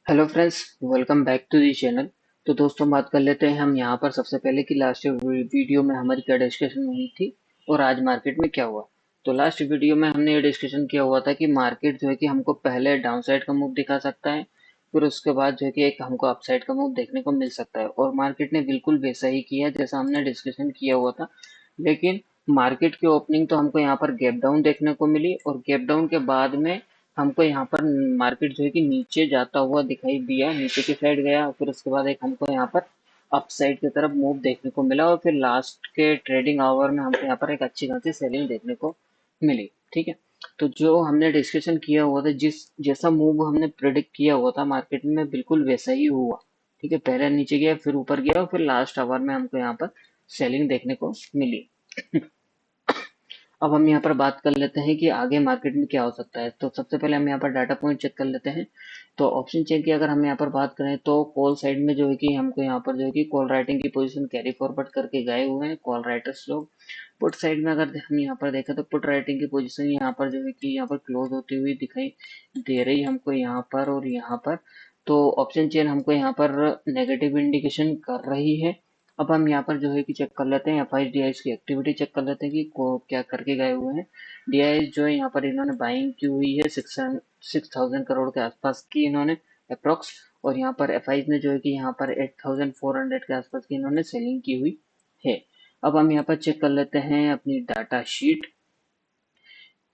Hello friends, welcome back to the channel. तो दोस्तों, बात कर लेते हैं हम यहाँ पर सबसे पहले कि लास्ट वीडियो में हमारी क्या डिस्कशन हुई थी और आज मार्केट में क्या हुआ। तो लास्ट वीडियो में हमने ये डिस्कशन किया हुआ था कि मार्केट जो है कि हमको पहले डाउन साइड का मूव दिखा सकता है, फिर उसके बाद जो है कि एक हमको अपसाइड का मूव देखने को मिल सकता है, और मार्केट ने बिल्कुल वैसा ही किया जैसा हमने डिस्कशन किया हुआ था। लेकिन मार्केट की ओपनिंग तो हमको यहाँ पर गैप डाउन देखने को मिली, और गैप डाउन के बाद में हमको यहाँ पर मार्केट जो है कि नीचे जाता हुआ दिखाई दिया, नीचे की साइड गया, फिर उसके बाद एक हमको यहाँ पर अप साइड की तरफ मूव देखने को मिला, और फिर लास्ट के ट्रेडिंग आवर में हमको यहाँ पर एक अच्छी खासी सेलिंग देखने को मिली। ठीक है। तो जो हमने डिस्कशन किया हुआ था, जिस जैसा मूव हमने प्रिडिक्ट किया हुआ था मार्केट में, बिल्कुल वैसा ही हुआ। ठीक है, पहले नीचे गया, फिर ऊपर गया, और फिर लास्ट आवर में हमको यहाँ पर सेलिंग देखने को मिली। अब हम यहाँ पर बात कर लेते हैं कि आगे मार्केट में क्या हो सकता है। तो सबसे पहले हम यहाँ पर डाटा पॉइंट चेक कर लेते हैं। तो ऑप्शन चेन की अगर हम यहाँ पर बात करें तो कॉल साइड में जो है कि हमको यहाँ पर जो है कि कॉल राइटिंग की पोजीशन कैरी फॉरवर्ड करके गए हुए हैं कॉल राइटर्स लोग। पुट साइड में अगर हम यहाँ पर देखें तो पुट राइटिंग की पोजीशन यहाँ पर जो है कि यहाँ पर क्लोज होती हुई दिखाई दे रही हमको यहाँ पर और यहाँ पर। तो ऑप्शन चेन हमको यहाँ पर नेगेटिव इंडिकेशन कर रही है। अब हम यहाँ पर जो है कि चेक कर लेते हैं, एफ आई डी आई की एक्टिविटी चेक कर लेते हैं कि क्या करके गए हुए हैं। डी आई जो है यहाँ पर इन्होंने बाइंग की हुई है 6,000 करोड़ के आसपास की इन्होंने अप्रोक्स, और यहाँ पर एफ आई ने जो है कि यहाँ पर 8,400 के आसपास की इन्होंने सेलिंग की हुई है। अब हम यहाँ पर चेक कर लेते हैं अपनी डाटा शीट।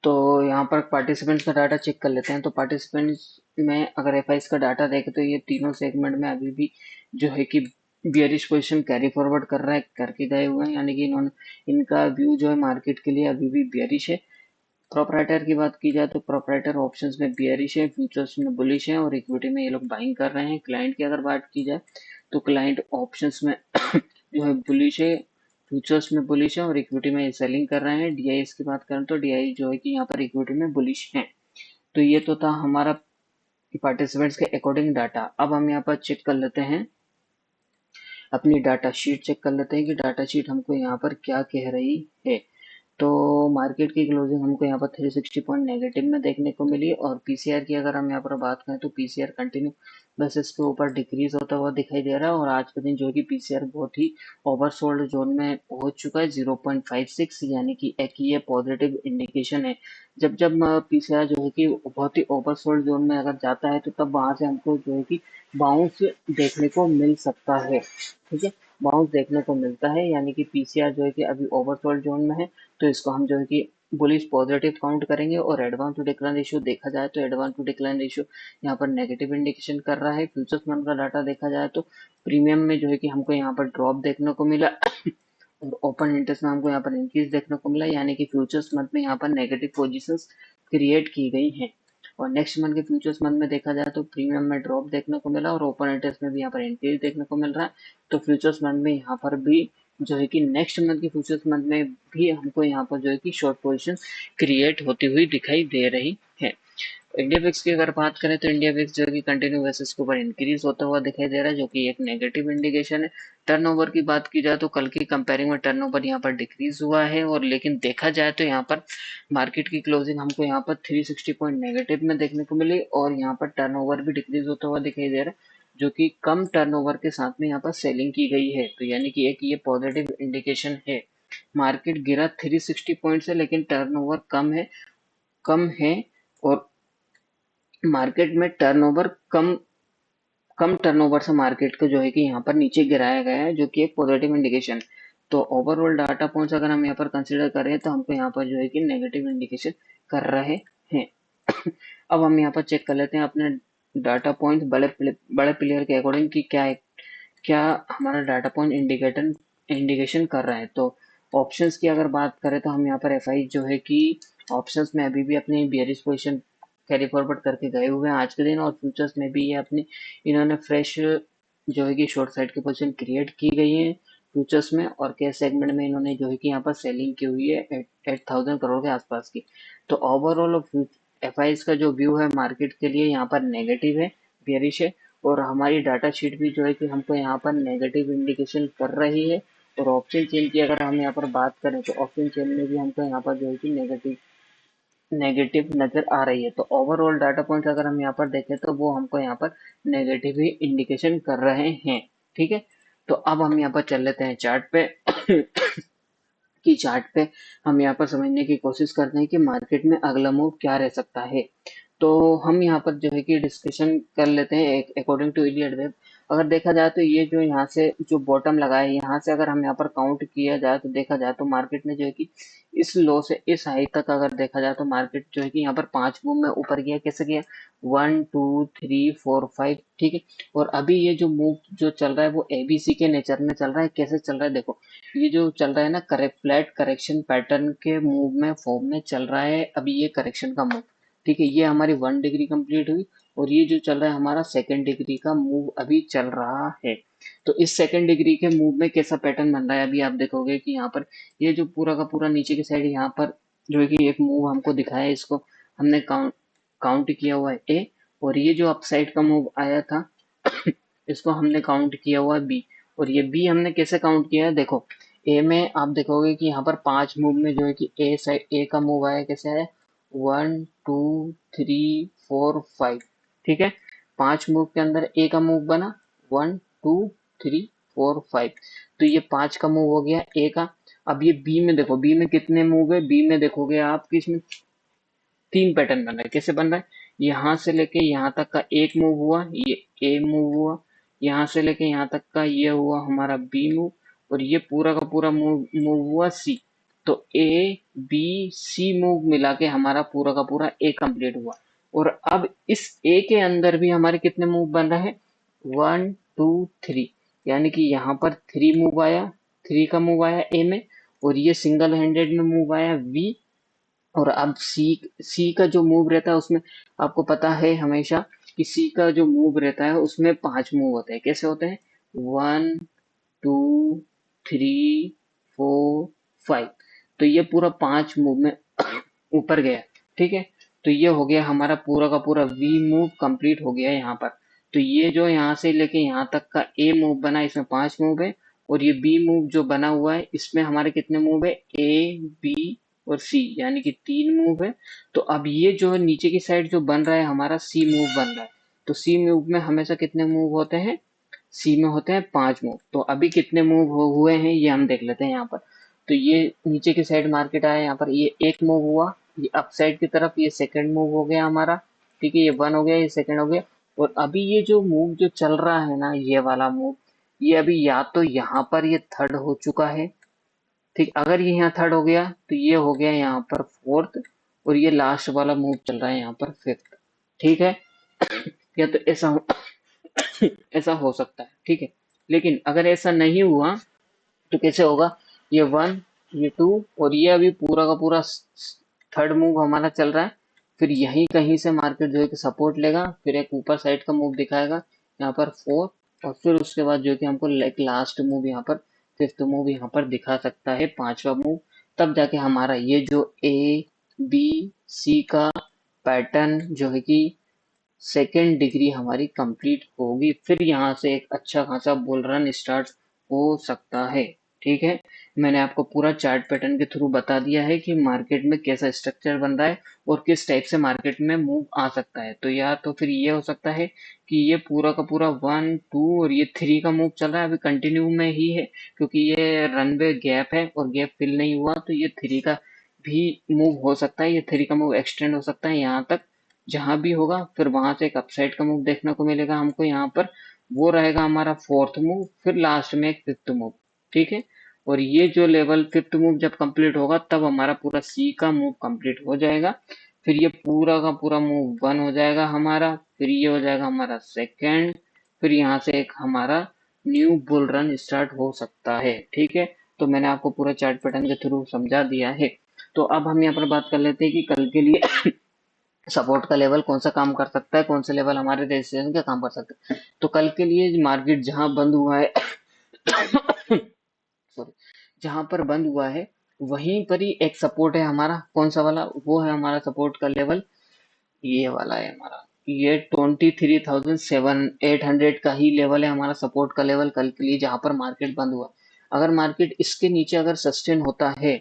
तो यहाँ पर पार्टिसिपेंट्स का डाटा चेक कर लेते हैं। तो पार्टिसिपेंट्स में अगर एफ का डाटा देखें तो ये तीनों सेगमेंट में अभी भी जो है कि बियरिश पोजीशन कैरी फॉरवर्ड कर रहा है, करके गए हुए हैं, यानी कि इन्होंने इनका व्यू जो है मार्केट के लिए अभी भी बियरिश है। प्रोपराइटर की बात की जाए तो प्रोपराइटर ऑप्शंस में बियरिश है, फ्यूचर्स में बुलिश है, और इक्विटी में ये लोग बाइंग कर रहे हैं। क्लाइंट की अगर बात की जाए तो क्लाइंट ऑप्शंस में जो है बुलिश है, फ्यूचर्स में बुलिश है, और इक्विटी में सेलिंग कर रहे हैं। डीआईएस की बात करें तो डीआई जो है कि यहाँ पर इक्विटी में बुलिश है। तो ये तो था हमारा पार्टिसिपेंट्स के अकॉर्डिंग डाटा। अब हम यहाँ पर चेक कर लेते हैं, अपनी डाटा शीट चेक कर लेते हैं कि डाटा शीट हमको यहाँ पर क्या कह रही है। तो मार्केट की क्लोजिंग हमको यहाँ पर 360 पॉइंट नेगेटिव में देखने को मिली, और पीसीआर की अगर हम यहाँ पर बात करें तो पीसीआर कंटिन्यू बेसिस के ऊपर डिक्रीज होता हुआ दिखाई दे रहा है, और आज के दिन जो है कि पीसीआर बहुत ही ओवरसोल्ड जोन में पहुंच चुका है 0.56, यानी कि एक ये पॉजिटिव इंडिकेशन है। जब जब पीसीआर जो है कि बहुत ही ओवरसोल्ड जोन में अगर जाता है तो तब वहां से हमको जो है कि बाउंस देखने को मिल सकता है। ठीक है, बाउंस देखने को मिलता है, यानी कि पीसीआर जो है कि अभी ओवरसोल्ड जोन में है, तो इसको हम जो है कि बुलिश पॉजिटिव काउंट करेंगे। और एडवांस टू डिक्लाइन रेशियो देखा जाए तो एडवांस टू डिक्लाइन रेशियो यहाँ पर नेगेटिव इंडिकेशन कर रहा है। फ्यूचर्स मंथ का डाटा देखा जाए तो प्रीमियम में जो है कि हमको यहाँ पर ड्रॉप देखने को मिला, और ओपन इंटरेस्ट में हमको यहाँ पर इंक्रीज देखने को मिला, यानी कि फ्यूचर्स मंथ में यहाँ पर नेगेटिव पोजीशंस क्रिएट की गई हैं। और नेक्स्ट मंथ के फ्यूचर्स मंथ में देखा जाए तो प्रीमियम में ड्रॉप देखने को मिला, और ओपन इंटरेस्ट में भी यहाँ पर इंक्रीज देखने को मिल रहा है। तो फ्यूचर्स मंथ में यहाँ पर भी जो है कि नेक्स्ट मंथ की फ्यूचर्स मंथ में भी हमको यहाँ पर जो है कि शॉर्ट पोजीशन क्रिएट होती हुई दिखाई दे रही है। इंडिया विक्स की अगर बात करें तो इंडिया विक्स जो है कि कंटिन्यू बेसिस के ऊपर इंक्रीज होता हुआ दिखाई दे रहा है, जो कि एक नेगेटिव इंडिकेशन है। टर्नओवर की बात की जाए तो कल की कंपेयरिंग में टर्नओवर यहाँ पर डिक्रीज हुआ है, और लेकिन देखा जाए तो यहाँ पर मार्केट की क्लोजिंग हमको यहाँ पर 360 पॉइंट नेगेटिव में देखने को मिली, और यहाँ पर टर्नओवर भी डिक्रीज होता हुआ दिखाई दे रहा है, जो कि कम टर्नओवर के साथ में यहाँ पर सेलिंग की गई है। तो यानी कि एक ये पॉजिटिव इंडिकेशन है। मार्केट गिरा 360 पॉइंट से, लेकिन टर्नओवर कम है, और मार्केट में टर्नओवर कम कम टर्नओवर से मार्केट को जो है कि यहाँ पर नीचे गिराया गया है, जो कि एक पॉजिटिव इंडिकेशन। तो ओवरऑल डाटा पॉइंट्स अगर हम यहाँ पर कंसीडर करें तो हमको यहाँ पर जो है कि नेगेटिव इंडिकेशन कर रहे हैं। अब हम यहाँ पर चेक कर लेते हैं अपने डाटा पॉइंट बड़े प्लेयर के अकॉर्डिंग कि क्या हमारा डाटा पॉइंट इंडिकेशन कर रहा है। तो ऑप्शंस की अगर बात करें तो हम यहाँ पर एफआई जो है कि ऑप्शंस में अभी भी अपनी बियरिश पोजीशन कैरी फॉरवर्ड करके गए हुए हैं आज के दिन, और फ्यूचर्स में भी ये अपनी इन्होंने फ्रेश जो है कि शॉर्ट साइड की पोजीशन क्रिएट की गई है फ्यूचर्स में, और कैश सेगमेंट में इन्होंने जो है कि यहाँ पर सेलिंग की हुई है 8,000 करोड़ के आसपास की। तो ओवरऑल एफ का जो व्यू है मार्केट के लिए यहाँ पर नेगेटिव है, बियरिश है, और हमारी डाटा शीट भी जो है कि हमको यहाँ पर नेगेटिव इंडिकेशन कर रही है। और ऑप्शन चेन की अगर हम यहाँ पर बात करें तो ऑप्शन चेन में भी हमको यहाँ पर जो है कि नेगेटिव नेगेटिव नजर आ रही है। तो ओवरऑल डाटा पॉइंट्स अगर हम यहाँ पर देखें तो वो हमको यहाँ पर नेगेटिव ही इंडिकेशन कर रहे हैं। ठीक है, तो अब हम यहाँ पर चल लेते हैं चार्ट पे कि चार्ट पे हम यहाँ पर समझने की कोशिश करते हैं कि मार्केट में अगला मूव क्या रह सकता है। तो हम यहाँ पर जो है कि डिस्कशन कर लेते हैं अकॉर्डिंग टू इलियट वेब। अगर देखा जाए तो ये जो यहाँ से जो बॉटम लगा है, यहाँ से अगर हम यहाँ पर काउंट किया जाए तो देखा जाए तो मार्केट ने जो है कि इस लो से इस हाई तक अगर देखा जाए तो मार्केट जो है कि यहाँ पर 5 मूव में ऊपर गया। कैसे गया? 1 2 3 4 5। ठीक है, और अभी ये जो मूव जो चल रहा है वो एबीसी के नेचर में चल रहा है। कैसे चल रहा है देखो, ये जो चल रहा है ना, फ्लैट करेक्शन पैटर्न के मूव में फॉर्म में चल रहा है अभी ये करेक्शन का मूव। ठीक है, ये हमारी 1 डिग्री कंप्लीट हुई और ये जो चल रहा है हमारा 2nd डिग्री का मूव अभी चल रहा है। तो इस 2nd डिग्री के मूव में कैसा पैटर्न बन रहा है अभी आप देखोगे कि यहाँ पर ये जो पूरा का पूरा नीचे की साइड यहाँ पर जो है कि एक मूव हमको दिखाया है, इसको हमने काउंट किया हुआ है ए, और ये जो अपसाइड का मूव आया था इसको हमने काउंट किया हुआ है बी। और ये बी हमने कैसे काउंट किया है देखो, ए में आप देखोगे कि यहाँ पर 5 मूव में जो है कि ए साइड ए का मूव आया। कैसे आया? 1 2 3 4 5। ठीक है, 5 मूव के अंदर ए का मूव बना 1 2 3 4 5। तो ये 5 का मूव हो गया ए का। अब ये बी में देखो, बी में कितने मूव है? बी में देखोगे आप कि इसमें 3 पैटर्न बन रहा है। कैसे बन रहा है? यहाँ से लेके यहाँ तक का एक मूव हुआ, ये ए मूव हुआ। यहाँ से लेके यहाँ तक का ये हुआ हमारा बी मूव, और ये पूरा का पूरा मूव मूव हुआ सी। तो ए बी सी मूव मिला के हमारा पूरा का पूरा ए कंप्लीट हुआ। और अब इस ए के अंदर भी हमारे कितने मूव बन रहे हैं? 1 2 3, यानी कि यहाँ पर 3 मूव आया, 3 का मूव आया ए में, और ये सिंगल हैंडेड में मूव आया वी। और अब सी का जो मूव रहता है उसमें आपको पता है हमेशा कि सी का जो मूव रहता है उसमें 5 मूव होते हैं। कैसे होते हैं? 1 2 3 4 5। तो ये पूरा 5 मूव में ऊपर गया। ठीक है, तो ये हो गया हमारा पूरा का पूरा वी मूव कंप्लीट हो गया यहाँ पर। तो ये जो यहाँ से लेके यहाँ तक का ए मूव बना, इसमें 5 मूव है, और ये बी मूव जो बना हुआ है इसमें हमारे कितने मूव है? ए बी और सी, यानी कि 3 मूव है। तो अब ये जो है नीचे की साइड जो बन रहा है हमारा सी मूव बन रहा है। तो सी मूव में हमेशा कितने मूव होते हैं? सी में होते हैं 5 मूव। तो अभी कितने मूव हुए हैं ये हम देख लेते हैं यहाँ पर। तो ये नीचे की साइड मार्केट आया, यहाँ पर ये एक मूव हुआ, ये अप साइड की तरफ ये 2nd मूव हो गया हमारा। ठीक है, ये 1 हो गया, ये 2nd हो गया। और अभी ये जो मूव जो चल रहा है ना, ये वाला मूव, ये अभी या तो यहाँ पर ये 3rd हो चुका है। ठीक, अगर ये यहाँ 3rd हो गया तो ये हो गया यहाँ पर 4th, और ये लास्ट वाला मूव चल रहा है यहाँ पर 5th। ठीक है, या तो ऐसा हो सकता है। ठीक है, लेकिन अगर ऐसा नहीं हुआ तो कैसे होगा? ये 1, ये 2, और ये अभी पूरा का पूरा 3rd मूव हमारा चल रहा है। फिर यहीं कहीं से मार्केट जो है कि सपोर्ट लेगा, फिर एक ऊपर साइड का मूव दिखाएगा यहाँ पर 4, और फिर उसके बाद जो है कि हमको लास्ट मूव यहाँ पर 5th मूव यहाँ पर दिखा सकता है, 5वां मूव। तब जाके हमारा ये जो ए बी सी का पैटर्न जो है कि 2nd डिग्री हमारी कंप्लीट होगी, फिर यहाँ से एक अच्छा खासा बुल रन स्टार्ट हो सकता है। ठीक है, मैंने आपको पूरा चार्ट पैटर्न के थ्रू बता दिया है कि मार्केट में कैसा स्ट्रक्चर बन रहा है और किस टाइप से मार्केट में मूव आ सकता है। तो या तो फिर ये हो सकता है कि ये पूरा का पूरा 1 2 और ये 3 का मूव चल रहा है अभी कंटिन्यू में ही है, क्योंकि ये रनवे गैप है और गैप फिल नहीं हुआ, तो ये 3 का भी मूव हो सकता है, ये 3 का मूव एक्सटेंड हो सकता है यहाँ तक। जहां भी होगा फिर वहां से एक अपसाइड का मूव देखने को मिलेगा हमको यहाँ पर, वो रहेगा हमारा 4th मूव, फिर लास्ट में एक 5th मूव। ठीक है, और ये जो लेवल 5th मूव जब कंप्लीट होगा तब हमारा पूरा सी का मूव कंप्लीट हो जाएगा। फिर ये पूरा का पूरा मूव 1 हो जाएगा हमारा, फिर ये हो जाएगा हमारा 2nd, फिर यहाँ से एक हमारा न्यू बुल रन स्टार्ट हो सकता है। ठीक है, तो मैंने आपको पूरा चार्ट पैटर्न के थ्रू समझा दिया है। तो अब हम यहाँ पर बात कर लेते हैं कि कल के लिए सपोर्ट का लेवल कौन सा काम कर सकता है, कौन सा लेवल हमारे रेजिस्टेंस का काम कर सकता है। तो कल के लिए मार्केट जहां बंद हुआ है सॉरी, जहां पर बंद हुआ है वहीं पर ही एक सपोर्ट है हमारा। कौन सा वाला? वो है हमारा सपोर्ट का लेवल, ये वाला है हमारा। ये 23,800 का ही लेवल है हमारा सपोर्ट का लेवल कल के लिए, जहां पर मार्केट बंद हुआ। अगर मार्केट इसके नीचे अगर सस्टेन होता है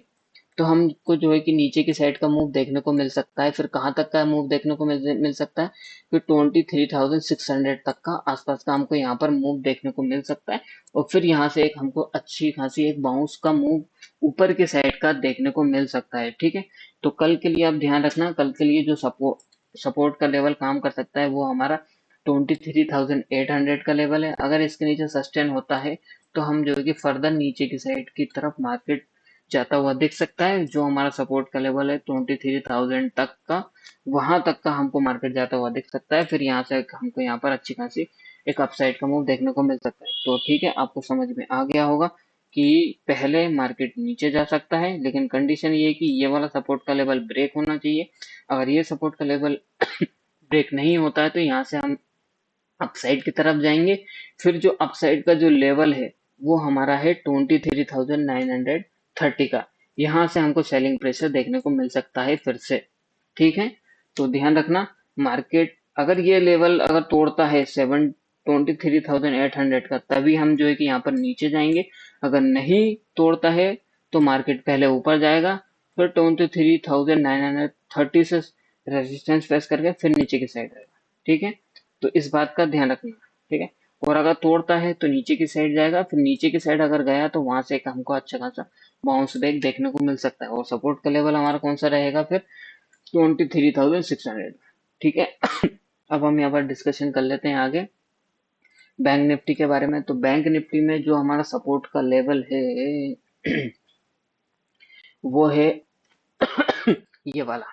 तो हमको जो है कि नीचे की साइड का मूव देखने को मिल सकता है। फिर कहाँ तक का मूव देखने को मिल सकता है, फिर 23,600 तक का आसपास का हमको यहाँ पर मूव देखने को मिल सकता है। और फिर यहाँ से एक हमको अच्छी खासी एक बाउंस का मूव ऊपर की साइड का देखने को मिल सकता है। ठीक है, तो कल के लिए आप ध्यान रखना, कल के लिए जो सपोर्ट का लेवल काम कर सकता है वो हमारा 23,800 का लेवल है। अगर इसके नीचे सस्टेन होता है तो हम जो है कि फर्दर नीचे की साइड की तरफ मार्केट जाता हुआ दिख सकता है। जो हमारा सपोर्ट का लेवल है 23,000 तक का, वहां तक का हमको मार्केट जाता हुआ दिख सकता है। फिर यहाँ से हमको यहाँ पर अच्छी खासी एक अपसाइड का मूव देखने को मिल सकता है। तो ठीक है, आपको समझ में आ गया होगा कि पहले मार्केट नीचे जा सकता है, लेकिन कंडीशन ये है कि ये वाला सपोर्ट का लेवल ब्रेक होना चाहिए। अगर ये सपोर्ट का लेवल ब्रेक नहीं होता है तो यहाँ से हम अपसाइड की तरफ जाएंगे। फिर जो अपसाइड का जो लेवल है वो हमारा है 23,930 का। यहाँ से हमको सेलिंग प्रेशर देखने को मिल सकता है फिर से। ठीक है, तो ध्यान रखना, मार्केट अगर ये लेवल अगर तोड़ता है 23,800 का, तभी हम जो है कि यहाँ पर नीचे जाएंगे। अगर नहीं तोड़ता है तो मार्केट पहले ऊपर जाएगा, फिर 23,930 से रेजिस्टेंस फेस करके फिर नीचे की साइड आएगा। ठीक है, तो इस बात का ध्यान रखना। ठीक है, और अगर तोड़ता है तो नीचे की साइड जाएगा, फिर नीचे की साइड अगर गया तो वहां से एक हमको अच्छा खासा बाउंस बैक देखने को मिल सकता है। और सपोर्ट का लेवल हमारा कौन सा रहेगा फिर 23,600। ठीक है, अब हम यहाँ पर डिस्कशन कर लेते हैं आगे बैंक निफ्टी के बारे में। तो बैंक निफ्टी में जो हमारा सपोर्ट का लेवल है वो है ये वाला,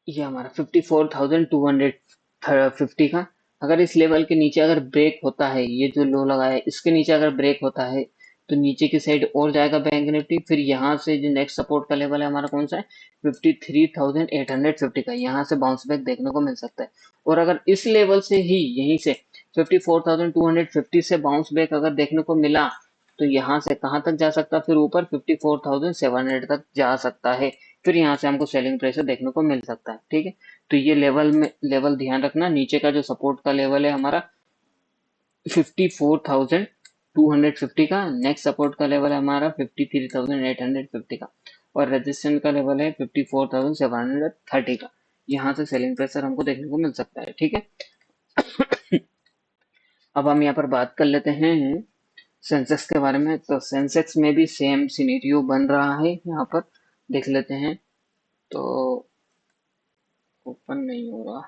ये हमारा 54,250 का। अगर इस लेवल के नीचे अगर ब्रेक होता है, ये जो लो लगा है इसके नीचे अगर ब्रेक होता है तो नीचे की साइड और जाएगा बैंक निफ्टी। फिर यहाँ से जो नेक्स्ट सपोर्ट का लेवल है हमारा कौन सा है 53,850 का, यहाँ से बाउंस बैक देखने को मिल सकता है। और अगर इस लेवल से ही यहीं से 54,250 से बाउंस बैक अगर देखने को मिला तो यहाँ से कहाँ तक जा सकता है, फिर ऊपर 54,700 तक जा सकता है। फिर यहाँ से हमको सेलिंग प्रेशर देखने को मिल सकता है। ठीक है, तो ये लेवल ध्यान रखना। नीचे का जो सपोर्ट का लेवल है हमारा 54,250 का, नेक्स्ट सपोर्ट का लेवल है हमारा 53,850 का, और रेजिस्टेंस का लेवल है 54,730 का। यहाँ से सेलिंग प्रेशर हमको देखने को मिल सकता है। ठीक है, अब हम यहाँ पर बात कर लेते हैं सेंसेक्स के बारे में। तो सेंसेक्स में भी सेम सिनेरियो बन रहा है, यहाँ पर देख लेते हैं। तो ओपन नहीं हो रहा,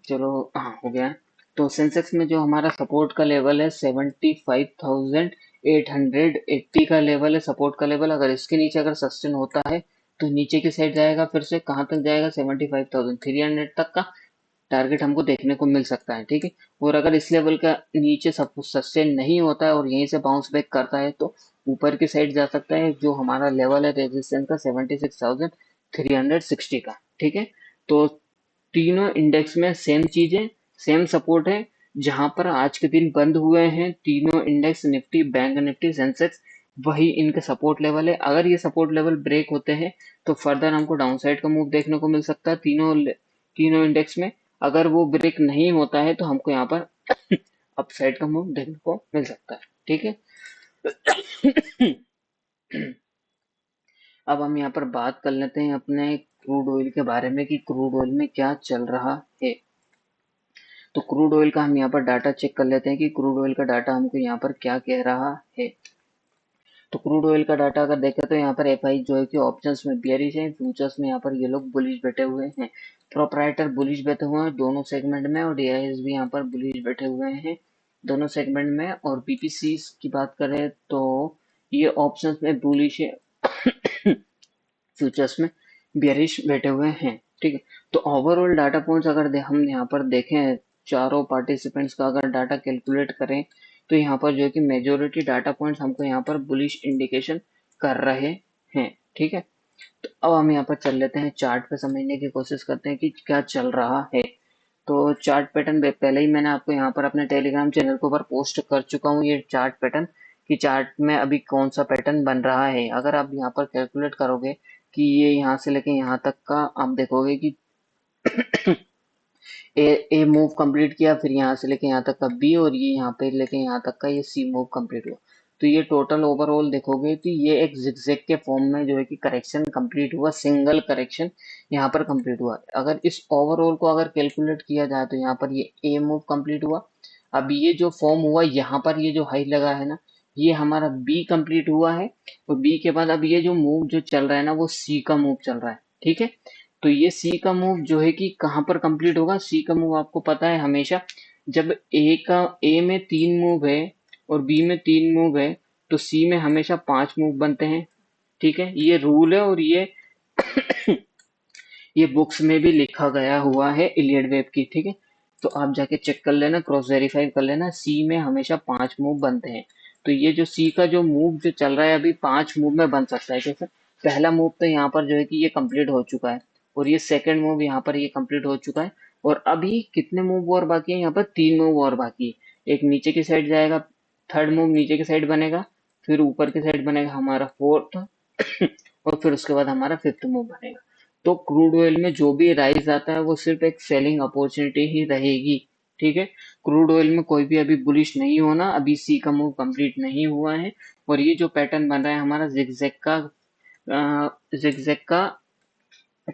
चलो, हाँ हो गया। तो सेंसेक्स में जो हमारा सपोर्ट का लेवल है 75,880 का लेवल है सपोर्ट का लेवल। अगर इसके नीचे अगर सस्टेन होता है तो नीचे की साइड जाएगा, फिर से कहाँ तक जाएगा 75,300 तक का टारगेट हमको देखने को मिल सकता है। ठीक है, और अगर इस लेवल का नीचे सब कुछ सस्टेन नहीं होता है और यहीं से बाउंस बैक करता है तो ऊपर की साइड जा सकता है। जो हमारा लेवल है रेजिस्टेंस का 76,360 का। ठीक है, तो तीनों इंडेक्स में सेम चीजें, सेम सपोर्ट है। जहां पर आज के दिन बंद हुए हैं तीनों index, Nifty, bank Nifty, Sensex, वही इनके सपोर्ट लेवल है। अगर ये सपोर्ट लेवल ब्रेक होते हैं तो फर्दर हमको डाउन साइड का मूव देखने को मिल सकता है तीनों इंडेक्स में। अगर वो ब्रेक नहीं होता है तो हमको यहाँ पर अपसाइड का मूव देखने को मिल सकता है। ठीक है, अब हम यहाँ पर बात कर लेते हैं अपने क्रूड ऑयल के बारे में कि क्रूड ऑयल में क्या चल रहा है। तो क्रूड ऑयल का हम यहाँ पर डाटा चेक कर लेते हैं कि क्रूड ऑयल का डाटा हमको यहाँ पर क्या कह रहा है। तो क्रूड ऑयल का डाटा अगर देखें तो यहाँ पर एफआई जो है कि ऑप्शंस में बियरिश है, फ्यूचर्स में यहाँ पर ये लोग बुलिश बैठे हुए हैं। प्रोपराइटर बुलिश बैठे हुए हैं दोनों सेगमेंट में, और डीआईएस भी यहाँ पर बुलिश बैठे हुए हैं दोनों सेगमेंट में। और बीपीसी की बात करें तो ये ऑप्शंस में बुलिश है, फ्यूचर्स में बियरिश बैठे हुए हैं। ठीक है, तो ओवरऑल डाटा पॉइंट्स अगर हम यहाँ पर देखें, चारों पार्टिसिपेंट्स का अगर डाटा कैलकुलेट करें तो यहाँ पर जो है कि मेजोरिटी डाटा पॉइंट्स हमको यहाँ पर बुलिश इंडिकेशन कर रहे हैं। ठीक है, तो अब हम यहाँ पर चल लेते हैं चार्ट पे, समझने की कोशिश करते हैं कि क्या चल रहा है। तो चार्ट पैटर्न पहले ही मैंने आपको यहाँ पर अपने टेलीग्राम चैनल के ऊपर पोस्ट कर चुका हूँ, ये चार्ट पैटर्न कि चार्ट में अभी कौन सा पैटर्न बन रहा है। अगर आप यहाँ पर कैलकुलेट करोगे कि ये यहाँ से लेके यहाँ तक का, आप देखोगे कि ए मूव कंप्लीट किया, फिर यहाँ से लेके यहाँ तक का बी, और ये यहाँ पे लेके यहाँ तक का ये सी मूव कंप्लीट हुआ। तो ये टोटल ओवरऑल देखोगे तो ये एक जिगजैग के फॉर्म में जो है कि करेक्शन कंप्लीट हुआ, सिंगल करेक्शन यहाँ पर कंप्लीट हुआ। अगर इस ओवरऑल को अगर कैलकुलेट किया जाए तो यहाँ पर ये ए मूव कंप्लीट हुआ। अब ये जो फॉर्म हुआ यहाँ पर ये जो हाई लगा है ना, ये हमारा बी कंप्लीट हुआ है। और बी के बाद अब ये जो मूव जो चल रहा है ना वो सी का मूव चल रहा है, ठीक है। तो ये सी का मूव जो है कि कहाँ पर कंप्लीट होगा, सी का मूव आपको पता है हमेशा जब ए में 3 मूव है और बी में 3 मूव है तो सी में हमेशा 5 मूव बनते हैं, ठीक है। ये रूल है और ये बुक्स में भी लिखा गया हुआ है इलियड वेब की, ठीक है। तो आप जाके चेक कर लेना, क्रॉस वेरीफाई कर लेना, सी में हमेशा 5 मूव बनते हैं। तो ये जो सी का जो मूव जो चल रहा है अभी 5 मूव में बन सकता है। जैसे पहला मूव तो यहाँ पर जो है कि ये कंप्लीट हो चुका है, और ये सेकंड मूव यहाँ पर ये कंप्लीट हो चुका है, और अभी कितने मूव और बाकी है, यहाँ पर 3 मूव और बाकी है। एक नीचे की साइड जाएगा, थर्ड मूव नीचे की साइड बनेगा, फिर ऊपर की साइड बनेगा हमारा फोर्थ और फिर उसके बाद हमारा फिफ्थ मूव बनेगा। तो क्रूड ऑयल में जो भी राइज आता है वो सिर्फ एक सेलिंग अपॉर्चुनिटी ही रहेगी, ठीक है। क्रूड ऑयल में कोई भी अभी बुलिश नहीं होना, अभी सी का मूव कंप्लीट नहीं हुआ है। और ये जो पैटर्न बन रहा है हमारा जिगजैग का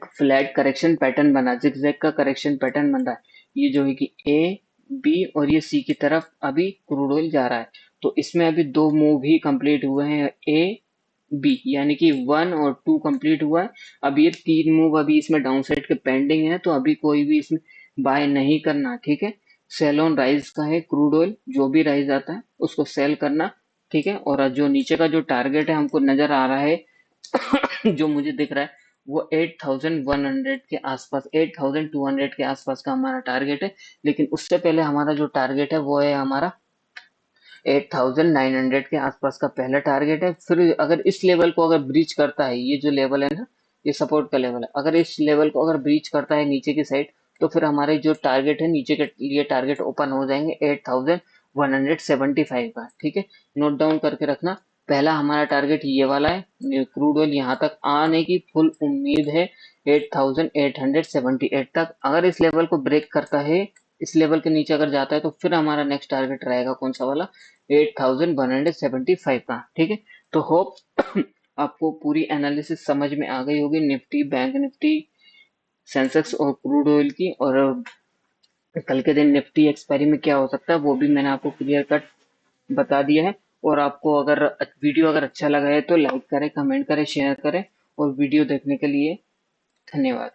फ्लैट करेक्शन पैटर्न बना, जिगजैग का करेक्शन पैटर्न बन रहा है। ये जो है कि ए बी और ये सी की तरफ अभी क्रूड ऑयल जा रहा है। तो इसमें अभी 2 मूव ही कंप्लीट हुए हैं, ए बी, यानी कि 1 और 2 कंप्लीट हुआ है। अब ये 3 मूव अभी इसमें डाउन साइड के पेंडिंग है, तो अभी कोई भी इसमें बाय नहीं करना, ठीक है। सेल ऑन राइज का है क्रूड ऑयल, जो भी राइज आता है उसको सेल करना, ठीक है। और जो नीचे का जो टारगेट है हमको नजर आ रहा है जो मुझे दिख रहा है वो 8100 के आसपास, 8200 के आसपास का हमारा टारगेट है। लेकिन उससे पहले हमारा जो टारगेट है वो है हमारा 8900 के आसपास का पहला टारगेट है। फिर अगर इस लेवल को अगर ब्रीच करता है, ये जो लेवल है ना, ये सपोर्ट का लेवल है, अगर इस लेवल को अगर ब्रीच करता है नीचे की साइड, तो फिर हमारे जो टारगेट है नीचे के लिए टारगेट ओपन हो जाएंगे 8175 का, ठीक है। नोट डाउन करके रखना, पहला हमारा टारगेट ये वाला है। क्रूड ऑयल यहाँ तक आने की फुल उम्मीद है 8878 तक। अगर इस लेवल को ब्रेक करता है, इस लेवल के नीचे अगर जाता है, तो फिर हमारा नेक्स्ट टारगेट रहेगा कौन सा वाला, 8175 का, ठीक है। तो होप आपको पूरी एनालिसिस समझ में आ गई होगी निफ्टी, बैंक निफ्टी, सेंसेक्स और क्रूड ऑयल की। और कल के दिन निफ्टी एक्सपायरी में क्या हो सकता है वो भी मैंने आपको क्लियर कट बता दिया है। और आपको अगर वीडियो अगर अच्छा लगा है तो लाइक करें, कमेंट करें, शेयर करें, और वीडियो देखने के लिए धन्यवाद।